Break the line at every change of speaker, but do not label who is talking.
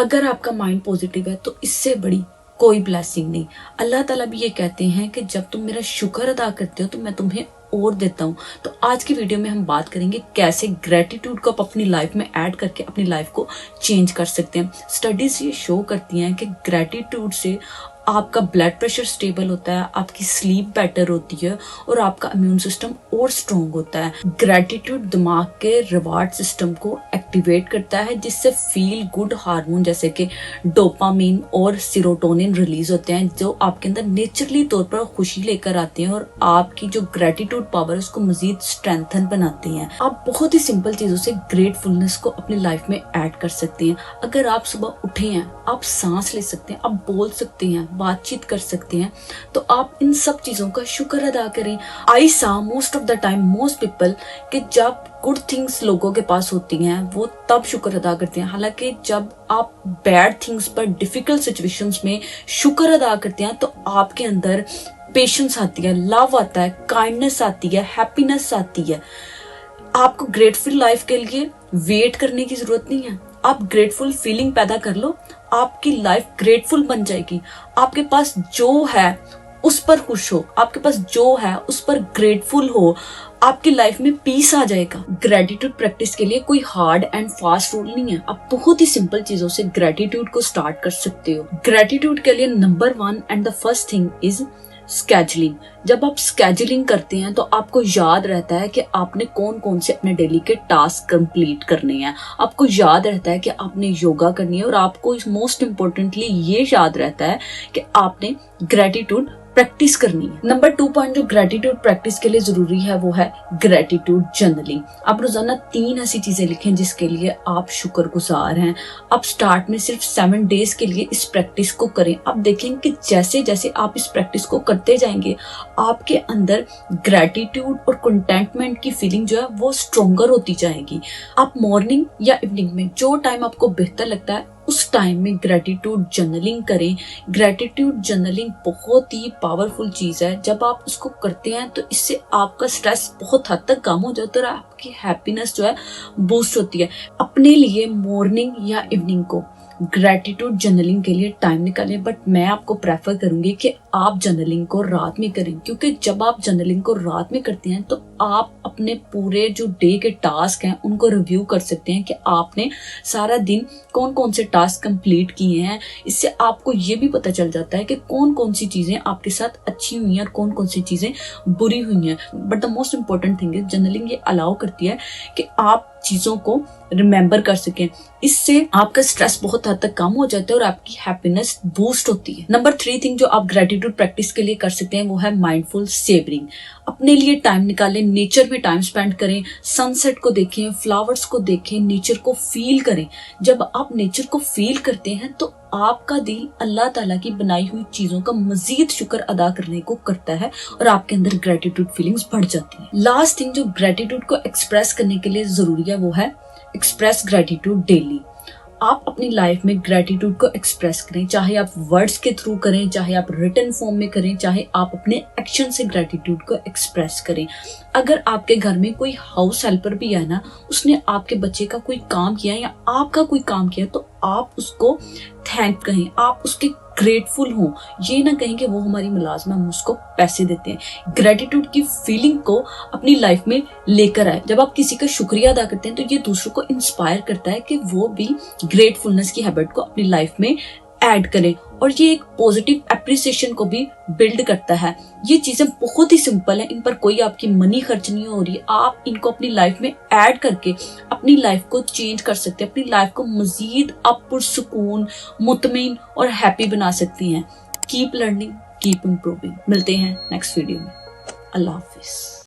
अगर आपका mind positive है तो इससे बड़ी कोई ब्लेसिंग नहीं। अल्लाह ताला भी ये कहते हैं कि जब तुम मेरा शुक्र अदा करते हो तो मैं तुम्हें और देता हूँ। तो आज की वीडियो में हम बात करेंगे कैसे ग्रेटिट्यूड को आप अपनी लाइफ में ऐड करके अपनी लाइफ को चेंज कर सकते हैं। स्टडीज ये शो करती हैं कि ग्रेटिट्यूड से आपका ब्लड प्रेशर स्टेबल होता है, आपकी स्लीप बेटर होती है और आपका इम्यून सिस्टम और स्ट्रॉन्ग होता है। ग्रेटिट्यूड दिमाग के रिवार्ड सिस्टम को एक्टिवेट करता है, जिससे फील गुड हार्मोन जैसे कि डोपामिन और सीरोटोनिन रिलीज होते हैं, जो आपके अंदर नेचुरली तौर पर खुशी लेकर आते हैं और आपकी जो ग्रेटिट्यूड पावर है उसको मजीद स्ट्रेंथन बनाते हैं। आप बहुत ही सिंपल चीजों से ग्रेटफुलनेस को अपनी लाइफ में ऐड कर सकते हैं। अगर आप सुबह उठे हैं, आप सांस ले सकते हैं, आप बोल सकते हैं, बातचीत कर सकते हैं, तो आप इन सब चीजों का शुक्र अदा करें। आई सा most of the time most people कि जब गुड थिंग्स लोगों के पास होती हैं वो तब शुक्र अदा करते हैं, हालांकि जब आप बैड थिंग्स पर डिफिकल्ट सिचुएशंस में शुक्र अदा करते हैं तो आपके अंदर पेशेंस आती है, लव आता है, काइंडनेस आती है, हैप्पीनेस आती है। आपको ग्रेटफुल लाइफ के लिए वेट करने की जरूरत नहीं है। आप ग्रेटफुल फीलिंग पैदा कर लो, आपकी लाइफ ग्रेटफुल बन जाएगी। आपके पास जो है उस पर खुश हो, आपके पास जो है उस पर ग्रेटफुल हो, आपकी लाइफ में पीस आ जाएगा। ग्रेटिट्यूड प्रैक्टिस के लिए कोई हार्ड एंड फास्ट रूल नहीं है। आप बहुत ही सिंपल चीजों से ग्रेटिट्यूड को स्टार्ट कर सकते हो। ग्रेटिट्यूड के लिए number 1 and the first thing is scheduling. जब आप स्केड्यूलिंग करते हैं तो आपको याद रहता है कि आपने कौन कौन से अपने डेली के टास्क कंप्लीट करने हैं। आपको याद रहता है कि आपने योगा करनी है और आपको मोस्ट इम्पोर्टेंटली ये याद रहता है कि आपने ग्रेटिट्यूड प्रैक्टिस करनी है। नंबर 2 पॉइंट जो ग्रेटिट्यूड प्रैक्टिस के लिए जरूरी है वो है ग्रेटिट्यूड जर्नलिंग। आप रोजाना 3 ऐसी चीजें लिखें जिसके लिए आप शुक्रगुजार हैं। आप स्टार्ट में सिर्फ 7 डेज के लिए इस प्रैक्टिस को करें। आप देखें कि जैसे जैसे आप इस प्रैक्टिस को करते जाएंगे आपके अंदर ग्रेटिट्यूड और कंटेंटमेंट की फीलिंग जो है वो स्ट्रोंगर होती जाएगी। आप मॉर्निंग या इवनिंग में जो टाइम आपको बेहतर लगता है उस टाइम में ग्रेटिट्यूड जर्नलिंग करें। ग्रेटिट्यूड जर्नलिंग बहुत ही पावरफुल चीज है। जब आप उसको करते हैं तो इससे आपका स्ट्रेस बहुत हद तक कम हो जाता है और आपकी हैप्पीनेस जो है बूस्ट होती है। अपने लिए मॉर्निंग या इवनिंग को ग्रेटिट्यूड जर्नलिंग के लिए टाइम निकालें, बट मैं आपको प्रेफर करूंगी कि आप जर्नलिंग को रात में करें, क्योंकि जब आप जर्नलिंग को रात में करते हैं तो आप अपने पूरे जो डे के टास्क हैं उनको रिव्यू कर सकते हैं कि आपने सारा दिन कौन कौन से टास्क कंप्लीट किए हैं। इससे आपको ये भी पता चल जाता है कि कौन कौन सी चीजें आपके साथ अच्छी हुई हैं और कौन कौन सी चीजें बुरी हुई हैं। But the most important thing is journaling ये अलाउ करती है कि आप चीजों को रिमेम्बर कर सकें। इससे आपका स्ट्रेस बहुत हद तक कम हो जाता है और आपकी हैप्पीनेस बूस्ट होती है। नंबर 3 थिंग जो आप ग्रेटिट्यूड प्रैक्टिस के लिए कर सकते हैं वो है माइंडफुल सेवरिंग। अपने लिए टाइम निकालें, नेचर में टाइम स्पेंड करें, सनसेट को देखें, फ्लावर्स को देखें, नेचर को फील करें। जब आप नेचर को फील करते हैं तो आपका दिल अल्लाह ताला की बनाई हुई चीजों का मजीद शुक्र अदा करने को करता है और आपके अंदर ग्रेटिट्यूड फीलिंग्स बढ़ जाती हैं। लास्ट थिंग जो ग्रेटिट्यूड को एक्सप्रेस करने के लिए जरूरी है वो है एक्सप्रेस ग्रेटिट्यूड डेली। आप अपनी लाइफ में ग्रेटिट्यूड को एक्सप्रेस करें, चाहे आप वर्ड्स के थ्रू करें, चाहे आप रिटन फॉर्म में करें, चाहे आप अपने एक्शन से ग्रेटिट्यूड को एक्सप्रेस करें। अगर आपके घर में कोई हाउस हेल्पर भी है ना, उसने आपके बच्चे का कोई काम किया या आपका कोई काम किया तो आप उसको थैंक कहें, आप उसके ग्रेटफुल हो। ये ना कहें कि वो हमारी मुलाजमा, हम उसको पैसे देते हैं। ग्रेटिट्यूड की फीलिंग को अपनी लाइफ में लेकर आए। जब आप किसी का शुक्रिया अदा करते हैं तो ये दूसरों को इंस्पायर करता है कि वो भी ग्रेटफुलनेस की हैबिट को अपनी लाइफ में ऐड करें और ये एक पॉजिटिव एप्रिसिएशन को भी बिल्ड करता है। ये चीजें बहुत ही सिंपल है, इन पर कोई आपकी मनी खर्च नहीं हो रही। आप इनको अपनी लाइफ में ऐड करके अपनी लाइफ को चेंज कर सकते हैं, अपनी लाइफ को मजीद आप पुरसुकून, मुतमईन और हैप्पी बना सकती हैं। Keep learning, keep improving. मिलते हैं नेक्स्ट वीडियो में। अल्लाह हाफिज।